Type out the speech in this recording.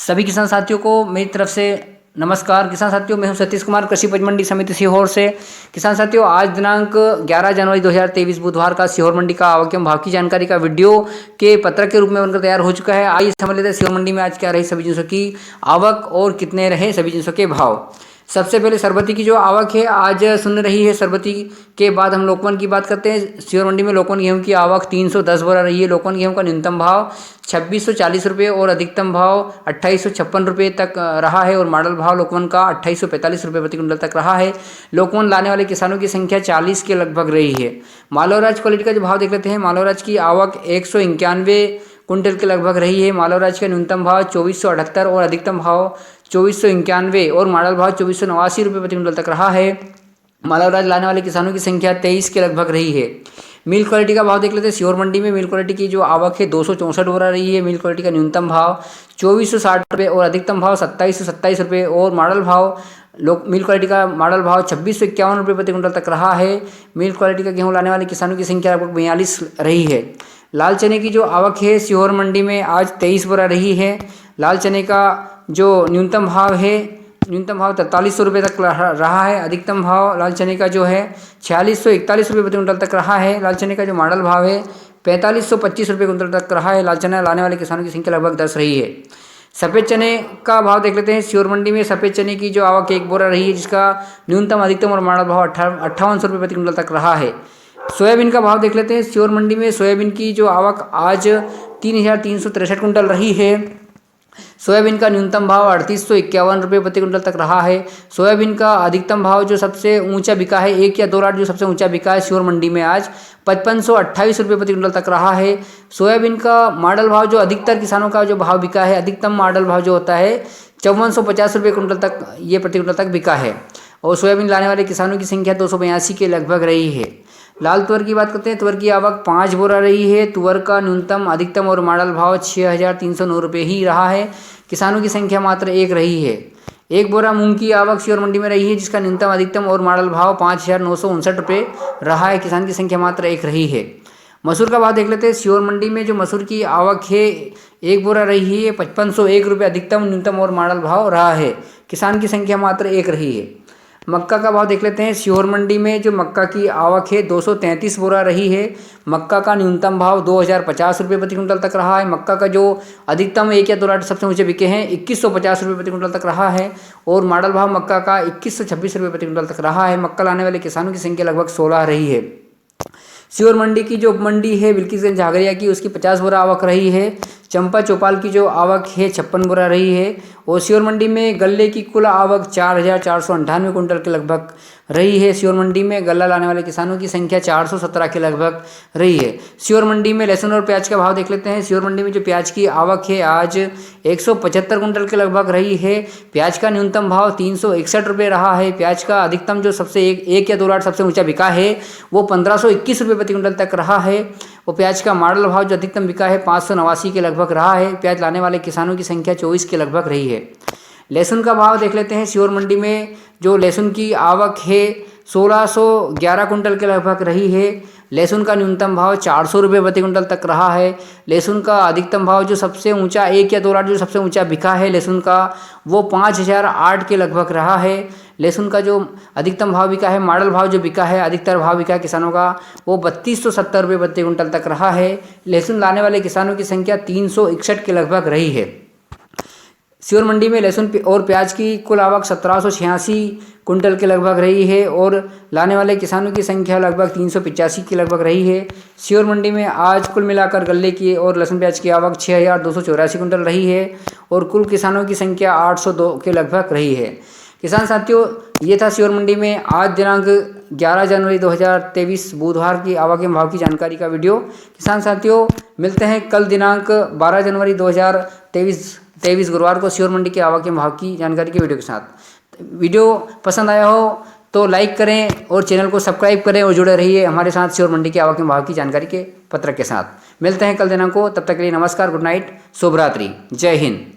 सभी किसान साथियों को मेरी तरफ से नमस्कार। किसान साथियों, मैं हूं सतीश कुमार, कृषि उपज मंडी समिति सीहोर से। किसान साथियों, आज दिनांक 11 जनवरी 2023 बुधवार का सीहोर मंडी का आवक एवं भाव की जानकारी का वीडियो के पत्रक के रूप में बनकर तैयार हो चुका है। आइए समझ लेते हैं सीहोर मंडी में आज क्या रही सभी जिनसों की आवक और कितने रहे सभी जिनसों के भाव। सबसे पहले सरबती की जो आवक है आज सुन रही है। सरबती के बाद हम लोकवन की बात करते हैं। सीहोर मंडी में लोकवन गेहूं की आवक 310 बोरा रही है। लोकवन गेहूं का न्यूनतम भाव 2640 रुपये और अधिकतम भाव 2856 रुपये तक रहा है और मॉडल भाव लोकवन का 2845 रुपये प्रति कुंटल तक रहा है। लोकवन लाने वाले किसानों की संख्या 40 के लगभग रही है। मालवराज क्वालिटी का जो भाव देख लेते हैं। मालवराज की आवक 191 कुंटल के लगभग रही है। मालवराज का न्यूनतम भाव 2478 और अधिकतम भाव 2491 और मॉडल भाव 2489 रुपये प्रति कुंटल तक रहा है। मालवराज लाने वाले किसानों की संख्या 23 के लगभग रही है। मिल क्वालिटी का भाव देख लेते हैं। सीहोर मंडी में मिल क्वालिटी की जो आवक है 264 बोरा रही है। मिल क्वालिटी का न्यूनतम भाव 2460 रुपये और अधिकतम भाव 2727 रुपये और मॉडल भाव मिल क्वालिटी का मॉडल भाव 2651 रुपये प्रति कुंटल तक रहा है। मिल क्वालिटी का गेहूं लाने वाले किसानों की संख्या लगभग 42 रही है। लाल चने की जो आवक है सीहोर मंडी में आज 23 बोरा रही है। लाल चने का जो न्यूनतम भाव है, न्यूनतम भाव 4300 रुपये तक रहा है। अधिकतम भाव लाल चने का जो है 4641 रुपये प्रति कुंटल तक रहा है। लाल चने का जो मॉडल भाव है 4525 रुपये कुंटल तक रहा है। लाल चना लाने वाले किसानों की संख्या लगभग 10 रही है। सफ़ेद चने का भाव देख लेते हैं। सीहोर मंडी में सफ़ेद चने की जो आवक 1 बोरा रही है, जिसका न्यूनतम अधिकतम और मॉडल भाव 5800 रुपये प्रति कुंटल तक रहा है। सोयाबीन का भाव देख लेते हैं। सीहोर मंडी में सोयाबीन की जो आवक आज 3363 कुंटल रही है। सोयाबीन का न्यूनतम भाव 3851 रुपये प्रति कुंटल तक रहा है। सोयाबीन का अधिकतम भाव जो सबसे ऊंचा बिका है, 1 या 2 लाट जो सबसे ऊंचा बिका है सीहोर मंडी में आज 5528 रुपये प्रति कुंटल तक रहा है। सोयाबीन का मॉडल भाव जो अधिकतर किसानों का जो भाव बिका है, अधिकतम मॉडल भाव जो होता है 5450 रुपये कुंटल तक, ये प्रति कुंटल तक बिका है। और सोयाबीन लाने वाले किसानों की संख्या 282 के लगभग रही है। लाल तुअर की बात करते हैं। तुअर की आवक 5 बोरा रही है। तुअर का न्यूनतम अधिकतम और मॉडल भाव 6309 रुपये ही रहा है। किसानों की संख्या मात्र 1 रही है। 1 बोरा मूंग की आवक सीहोर मंडी में रही है, जिसका न्यूनतम अधिकतम और मॉडल भाव 5959 रुपये रहा है। किसान की संख्या मात्र 1 रही है। मसूर का भाव देख लेते हैं। सीहोर मंडी में जो मसूर की आवक है 1 बोरा रही है, 5501 रुपये अधिकतम, न्यूनतम और मॉडल भाव रहा है। किसान की संख्या मात्र 1 रही है। मक्का का भाव देख लेते हैं। सीहोर मंडी में जो मक्का की आवक है 233 बोरा रही है। मक्का का न्यूनतम भाव 2050 रुपये प्रति कुंटल तक रहा है। मक्का का जो अधिकतम 1 या 2 लाट सबसे ऊंचे बिके हैं 2150 रुपये प्रति कुंटल तक रहा है और मॉडल भाव मक्का का 2126 रुपये प्रति कुंटल तक रहा है। मक्का लाने वाले किसानों की संख्या लगभग 16 रही है। सीहोर मंडी की जो उपमंडी है बिल्किसगंज झागरिया की, उसकी 50 बोरा आवक रही है। चंपा चौपाल की जो आवक है 56 बोरा रही है। और सीहोर मंडी में गल्ले की कुल आवक 4498 कुंटल के लगभग रही है। सीहोर मंडी में गल्ला लाने वाले किसानों की संख्या 417 के लगभग रही है। सीहोर मंडी में लहसुन और प्याज का भाव देख लेते हैं। सीहोर मंडी में जो प्याज की आवक है आज 175 कुंटल के लगभग रही है। प्याज का न्यूनतम भाव 361 रुपये रहा है। प्याज का अधिकतम जो सबसे 1 या 2 लाट सबसे ऊंचा बिका है वो 1521 रुपये प्रति कुंटल तक रहा है। और प्याज का मॉडल भाव जो अधिकतम बिका है 589 के लगभग रहा है। प्याज लाने वाले किसानों की संख्या 24 के लगभग रही है। लहसुन का भाव देख लेते हैं। सीहोर मंडी में जो लहसुन की आवक है 1611 कुंटल के लगभग रही है। लहसुन का न्यूनतम भाव 400 रुपये प्रति कुंटल तक रहा है। लहसुन का अधिकतम भाव जो सबसे ऊंचा 1 या 2 लाट जो सबसे ऊंचा बिका है लहसुन का, वो 5008 के लगभग रहा है। लहसुन का जो अधिकतम भाव बिका है, मॉडल भाव जो बिका है, अधिकतर भाव बिका है किसानों का, वो 3270 रुपये प्रति कुंटल तक रहा है। लहसुन लाने वाले किसानों की संख्या 361 के लगभग रही है। सीहोर मंडी में लहसुन और प्याज की कुल आवक 1786 कुंटल के लगभग रही है और लाने वाले किसानों की संख्या लगभग 385 के लगभग रही है। सीहोर मंडी में आज कुल मिलाकर गल्ले की और लहसुन प्याज की आवक 6284 कुंटल रही है और कुल किसानों की संख्या 802 के लगभग रही है। किसान साथियों, ये था सीहोर मंडी में आज दिनांक 11 जनवरी 2023 बुधवार की आवक एवं भाव की जानकारी का वीडियो। किसान साथियों, मिलते हैं कल दिनांक 12 जनवरी 2023 गुरुवार को सीहोर मंडी की आवक एवं भाव की जानकारी के वीडियो के साथ। वीडियो पसंद आया हो तो लाइक करें और चैनल को सब्सक्राइब करें और जुड़े रहिए हमारे साथ सीहोर मंडी की आवक एवं भाव की जानकारी के पत्रक के साथ। मिलते हैं कल दिनांक को, तब तक के लिए नमस्कार, गुड नाइट, शुभ रात्रि, जय हिंद।